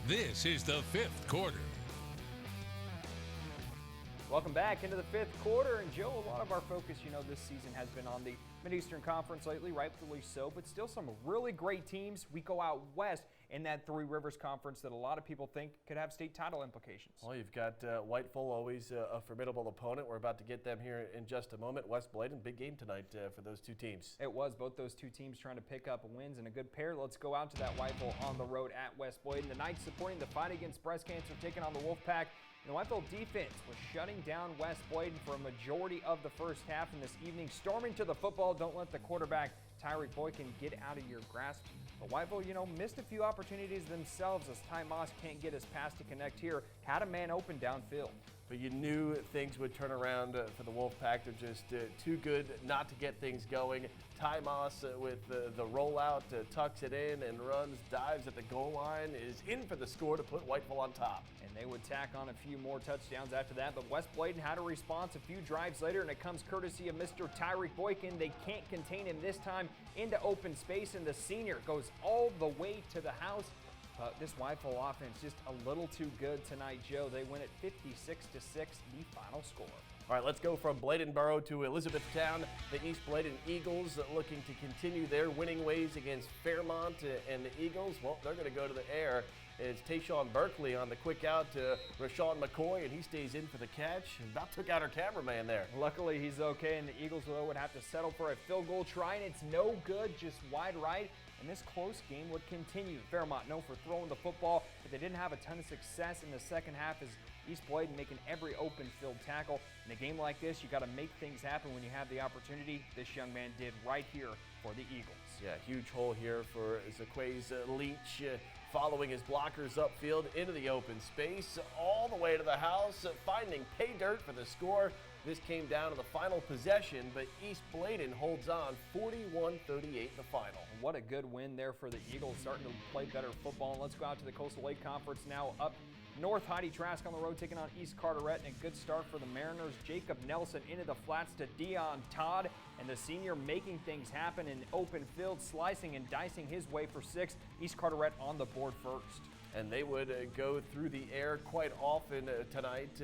This is the fifth quarter. Welcome back into the fifth quarter. And Joe, a lot of our focus, this season has been on the Mid-Eastern Conference lately, rightfully so, but still some really great teams. We go out west in that Three Rivers Conference that a lot of people think could have state title implications. Well, you've got Whiteville, always a formidable opponent. We're about to get them here in just a moment. West Bladen, big game tonight for those two teams. It was. Both those two teams trying to pick up wins and a good pair. Let's go out to that Whiteville on the road at West Bladen. The Knights supporting the fight against breast cancer, taking on the Wolfpack. The Whiteville defense was shutting down West Bladen for a majority of the first half, and this evening storming to the football. Don't let the quarterback Tyreek Boykin get out of your grasp. But Whiteville, missed a few opportunities themselves as Ty Moss can't get his pass to connect here. Had a man open downfield. But you knew things would turn around for the Wolfpack. They're just too good not to get things going. Ty Moss with the rollout, tucks it in and runs, dives at the goal line, is in for the score to put Whiteville on top. And they would tack on a few more touchdowns after that, but West Bladen had a response a few drives later, and it comes courtesy of Mr. Tyreek Boykin. They can't contain him this time into open space, and the senior goes all the way to the house. But this Whiteville offense just a little too good tonight, Joe. They win it 56-6, the final score. All right, let's go from Bladenboro to Elizabethtown. The East Bladen Eagles looking to continue their winning ways against Fairmont, and the Eagles, well, they're going to go to the air. It's Tayshawn Berkeley on the quick out to Rashawn McCoy, and he stays in for the catch. About took out our cameraman there. Luckily, he's okay, and the Eagles, though, would have to settle for a field goal try, and it's no good, just wide right. And this close game would continue. Fairmont known for throwing the football, but they didn't have a ton of success in the second half as East Bladen making every open field tackle. In a game like this, you got to make things happen when you have the opportunity. This young man did right here for the Eagles. Yeah, huge hole here for Zaquaze Leach, following his blockers upfield into the open space, all the way to the house, finding pay dirt for the score. This came down to the final possession, but East Bladen holds on 41-38 the final. What a good win there for the Eagles, starting to play better football. And let's go out to the Coastal Lake Conference now. Up north, Heidi Trask on the road taking on East Carteret, and a good start for the Mariners. Jacob Nelson into the flats to Dion Todd, and the senior making things happen in open field, slicing and dicing his way for 6. East Carteret on the board first. And they would go through the air quite often tonight.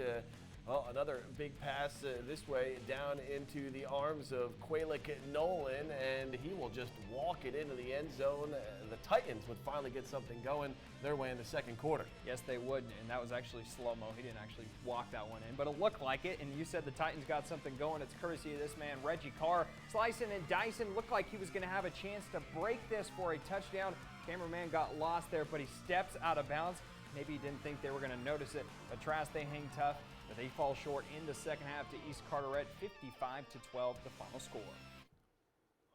Well, another big pass this way down into the arms of Quaylick Nolan, and he will just walk it into the end zone. The Titans would finally get something going their way in the second quarter. Yes, they would, and that was actually slow-mo. He didn't actually walk that one in, but it looked like it, and you said the Titans got something going. It's courtesy of this man, Reggie Carr, slicing and dicing. Looked like he was going to have a chance to break this for a touchdown. Cameraman got lost there, but he steps out of bounds. Maybe he didn't think they were going to notice it, but Trask, they hang tough. But they fall short in the second half to East Carteret, 55-12, the final score.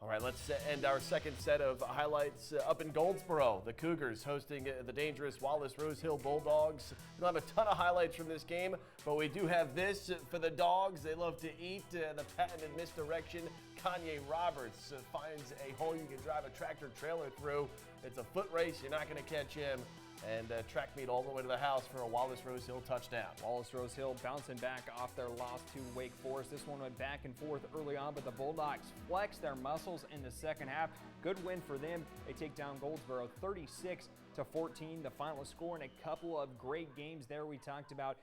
All right, let's end our second set of highlights up in Goldsboro. The Cougars hosting the dangerous Wallace Rose Hill Bulldogs. We don't have a ton of highlights from this game, but we do have this for the dogs. They love to eat. The patented misdirection. Kanye Roberts finds a hole you can drive a tractor trailer through. It's a foot race. You're not going to catch him. And track meet all the way to the house for a Wallace Rose Hill touchdown. Wallace Rose Hill bouncing back off their loss to Wake Forest. This one went back and forth early on, but the Bulldogs flexed their muscles in the second half. Good win for them. They take down Goldsboro 36-14, the final score, and a couple of great games there we talked about.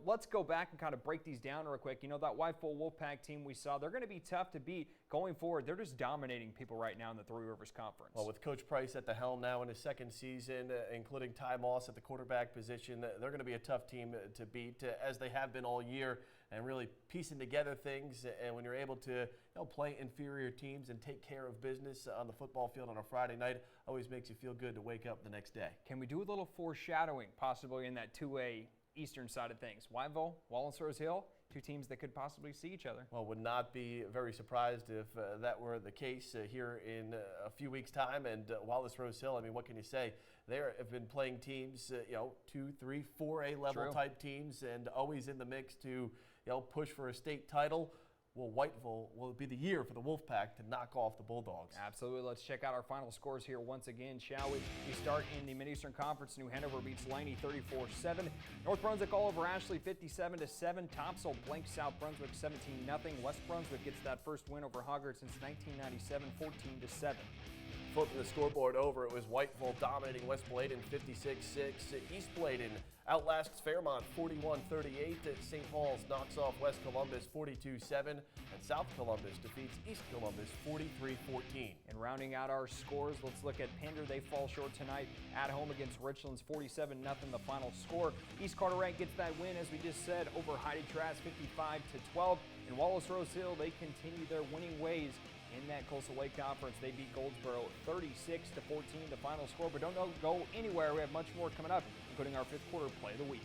Let's go back and kind of break these down real quick. That Whiteville Wolfpack team we saw, they're going to be tough to beat going forward. They're just dominating people right now in the Three Rivers Conference. Well, with Coach Price at the helm now in his second season, including Ty Moss at the quarterback position, they're going to be a tough team to beat, as they have been all year, and really piecing together things. And when you're able to play inferior teams and take care of business on the football field on a Friday night, always makes you feel good to wake up the next day. Can we do a little foreshadowing possibly in that 2A Eastern side of things? Whiteville, Wallace Rose Hill, two teams that could possibly see each other. Well, would not be very surprised if that were the case here in a few weeks' time. And Wallace Rose Hill, I mean, what can you say? They have been playing teams, 2, 3, 4A level type teams, and always in the mix to push for a state title. Well, Whiteville will be the year for the Wolfpack to knock off the Bulldogs. Absolutely. Let's check out our final scores here once again, shall we? We start in the Mid-Eastern Conference. New Hanover beats Laney 34-7. North Brunswick all over Ashley 57-7. Topsail blanks South Brunswick 17-0. West Brunswick gets that first win over Hoggard since 1997, 14-7. Flipping the scoreboard over, it was Whiteville dominating West Bladen 56-6. East Bladen outlasts Fairmont 41-38. St. Paul's knocks off West Columbus 42-7. And South Columbus defeats East Columbus 43-14. And rounding out our scores, let's look at Pender. They fall short tonight at home against Richlands 47-0 the final score. East Carteret gets that win, as we just said, over Heidi Trask 55-12. And Wallace Rose Hill, they continue their winning ways in that Coastal Lake Conference. They beat Goldsboro 36-14 the final score. But don't go anywhere. We have much more coming up, including our fifth quarter play of the week.